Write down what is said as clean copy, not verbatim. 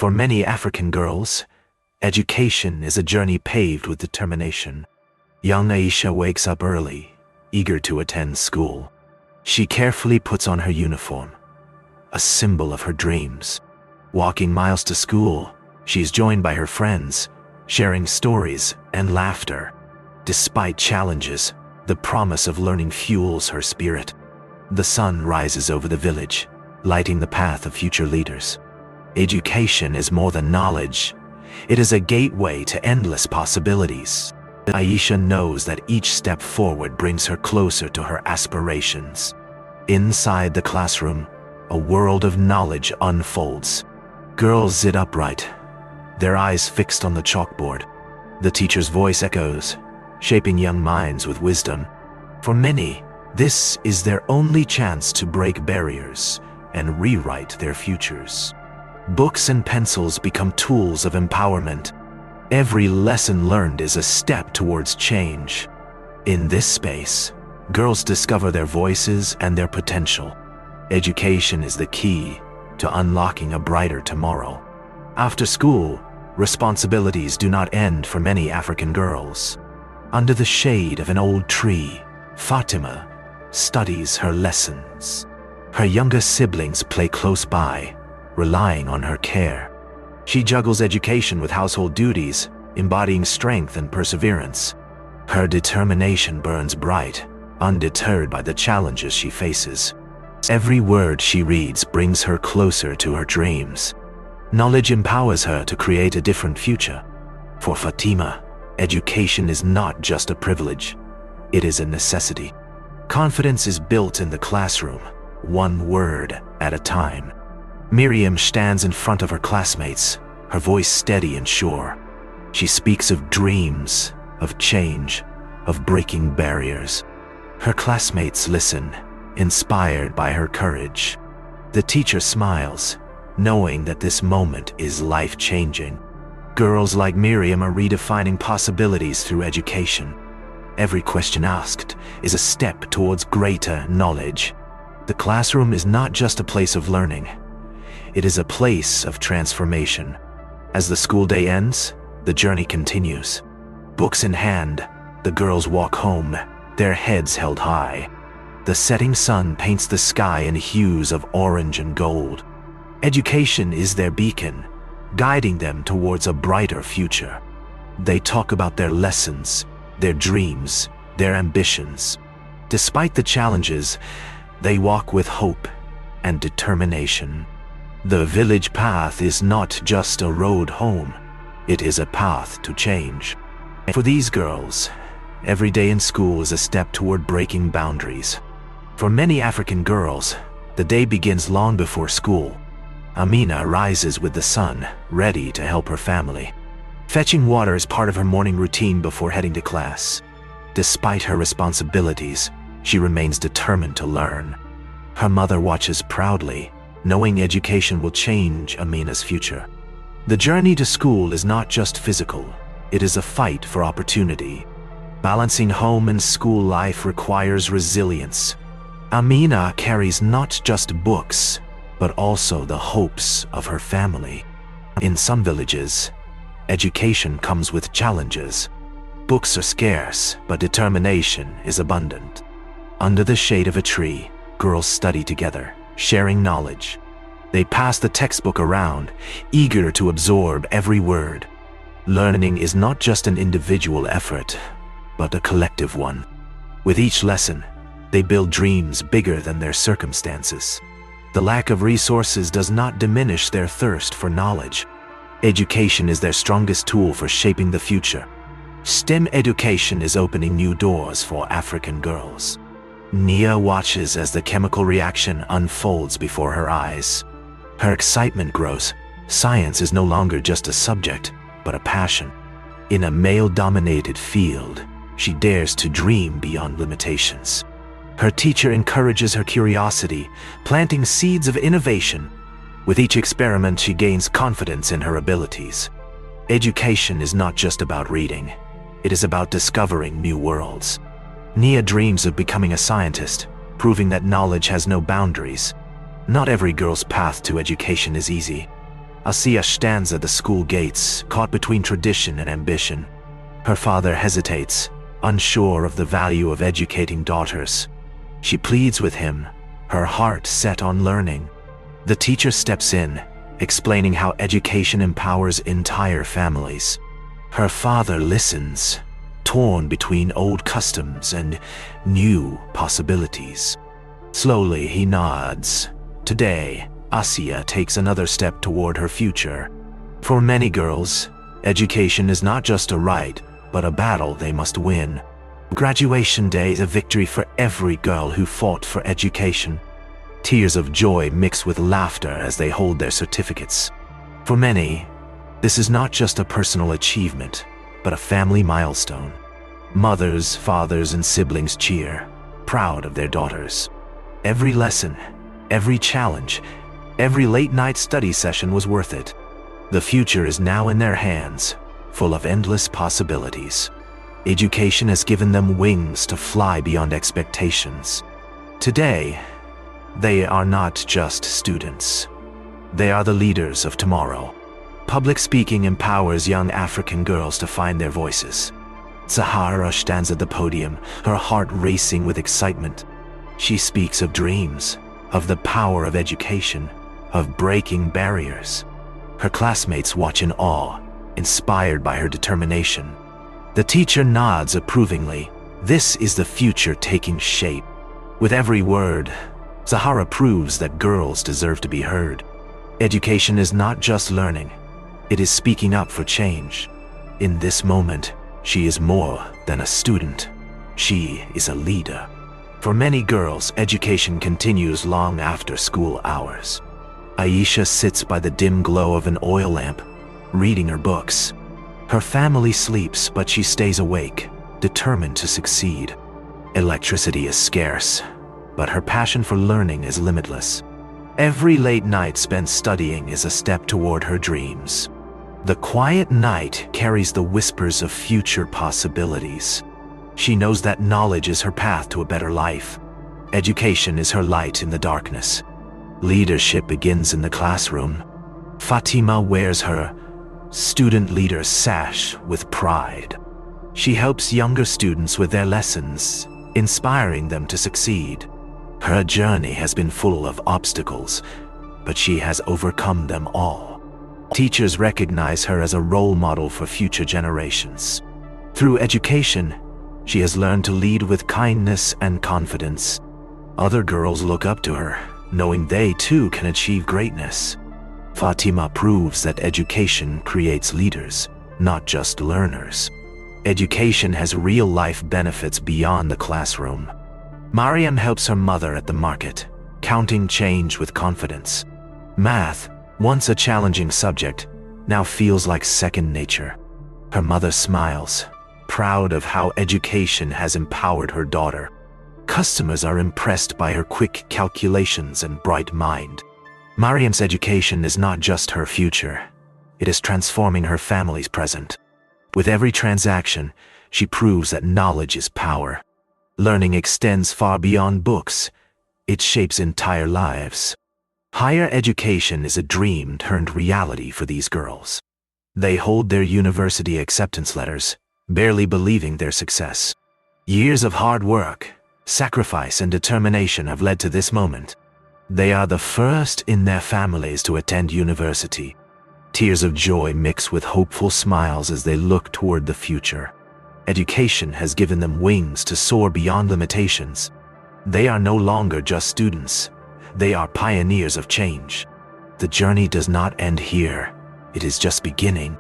For many African girls, education is a journey paved with determination. Young Aisha wakes up early, eager to attend school. She carefully puts on her uniform, a symbol of her dreams. Walking miles to school, she is joined by her friends, sharing stories and laughter. Despite challenges, the promise of learning fuels her spirit. The sun rises over the village, lighting the path of future leaders. Education is more than knowledge. It is a gateway to endless possibilities. Aisha knows that each step forward brings her closer to her aspirations. Inside the classroom, a world of knowledge unfolds. Girls sit upright, their eyes fixed on the chalkboard. The teacher's voice echoes, shaping young minds with wisdom. For many, this is their only chance to break barriers and rewrite their futures. Books and pencils become tools of empowerment. Every lesson learned is a step towards change. In this space, girls discover their voices and their potential. Education is the key to unlocking a brighter tomorrow. After school, responsibilities do not end for many African girls. Under the shade of an old tree, Fatima studies her lessons. Her younger siblings play close by, relying on her care. She juggles education with household duties, embodying strength and perseverance. Her determination burns bright, undeterred by the challenges she faces. Every word she reads brings her closer to her dreams. Knowledge empowers her to create a different future. For Fatima, education is not just a privilege, it is a necessity. Confidence is built in the classroom, one word at a time. Miriam stands in front of her classmates, her voice steady and sure. She speaks of dreams, of change, of breaking barriers. Her classmates listen, inspired by her courage. The teacher smiles, knowing that this moment is life-changing. Girls like Miriam are redefining possibilities through education. Every question asked is a step towards greater knowledge. The classroom is not just a place of learning. It is a place of transformation. As the school day ends, the journey continues. Books in hand, the girls walk home, their heads held high. The setting sun paints the sky in hues of orange and gold. Education is their beacon, guiding them towards a brighter future. They talk about their lessons, their dreams, their ambitions. Despite the challenges, they walk with hope and determination. The village path is not just a road home, it is a path to change. For these girls, every day in school is a step toward breaking boundaries. For many African girls, the day begins long before school. Amina rises with the sun, ready to help her family. Fetching water is part of her morning routine before heading to class. Despite her responsibilities, she remains determined to learn. Her mother watches proudly, knowing education will change Amina's future. The journey to school is not just physical, it is a fight for opportunity. Balancing home and school life requires resilience. Amina carries not just books, but also the hopes of her family. In some villages, education comes with challenges. Books are scarce, but determination is abundant. Under the shade of a tree, girls study together, sharing knowledge. They pass the textbook around, eager to absorb every word. Learning is not just an individual effort, but a collective one. With each lesson, they build dreams bigger than their circumstances. The lack of resources does not diminish their thirst for knowledge. Education is their strongest tool for shaping the future. STEM education is opening new doors for African girls. Nia watches as the chemical reaction unfolds before her eyes. Her excitement grows. Science is no longer just a subject, but a passion. In a male-dominated field, she dares to dream beyond limitations. Her teacher encourages her curiosity, planting seeds of innovation. With each experiment, she gains confidence in her abilities. Education is not just about reading. It is about discovering new worlds. Nia dreams of becoming a scientist, proving that knowledge has no boundaries. Not every girl's path to education is easy. Asiya stands at the school gates, caught between tradition and ambition. Her father hesitates, unsure of the value of educating daughters. She pleads with him, her heart set on learning. The teacher steps in, explaining how education empowers entire families. Her father listens, torn between old customs and new possibilities. Slowly he nods. Today, Asiya takes another step toward her future. For many girls, education is not just a right, but a battle they must win. Graduation day is a victory for every girl who fought for education. Tears of joy mix with laughter as they hold their certificates. For many, this is not just a personal achievement, but a family milestone. Mothers, fathers, and siblings cheer, proud of their daughters. Every lesson, every challenge, every late-night study session was worth it. The future is now in their hands, full of endless possibilities. Education has given them wings to fly beyond expectations. Today, they are not just students. They are the leaders of tomorrow. Public speaking empowers young African girls to find their voices. Zahara stands at the podium, her heart racing with excitement. She speaks of dreams, of the power of education, of breaking barriers. Her classmates watch in awe, inspired by her determination. The teacher nods approvingly. This is the future taking shape. With every word, Zahara proves that girls deserve to be heard. Education is not just learning, it is speaking up for change. In this moment, she is more than a student. She is a leader. For many girls, education continues long after school hours. Aisha sits by the dim glow of an oil lamp, reading her books. Her family sleeps, but she stays awake, determined to succeed. Electricity is scarce, but her passion for learning is limitless. Every late night spent studying is a step toward her dreams. The quiet night carries the whispers of future possibilities. She knows that knowledge is her path to a better life. Education is her light in the darkness. Leadership begins in the classroom. Fatima wears her student leader sash with pride. She helps younger students with their lessons, inspiring them to succeed. Her journey has been full of obstacles, but she has overcome them all. Teachers recognize her as a role model for future generations. Through education, she has learned to lead with kindness and confidence. Other girls look up to her, knowing they too can achieve greatness. Fatima proves that education creates leaders, not just learners. Education has real-life benefits beyond the classroom. Mariam helps her mother at the market, counting change with confidence. Math, once a challenging subject, now feels like second nature. Her mother smiles, proud of how education has empowered her daughter. Customers are impressed by her quick calculations and bright mind. Mariam's education is not just her future, it is transforming her family's present. With every transaction, she proves that knowledge is power. Learning extends far beyond books. It shapes entire lives. Higher education is a dream turned reality for these girls. They hold their university acceptance letters, barely believing their success. Years of hard work, sacrifice, and determination have led to this moment. They are the first in their families to attend university. Tears of joy mix with hopeful smiles as they look toward the future. Education has given them wings to soar beyond limitations. They are no longer just students. They are pioneers of change. The journey does not end here. It is just beginning.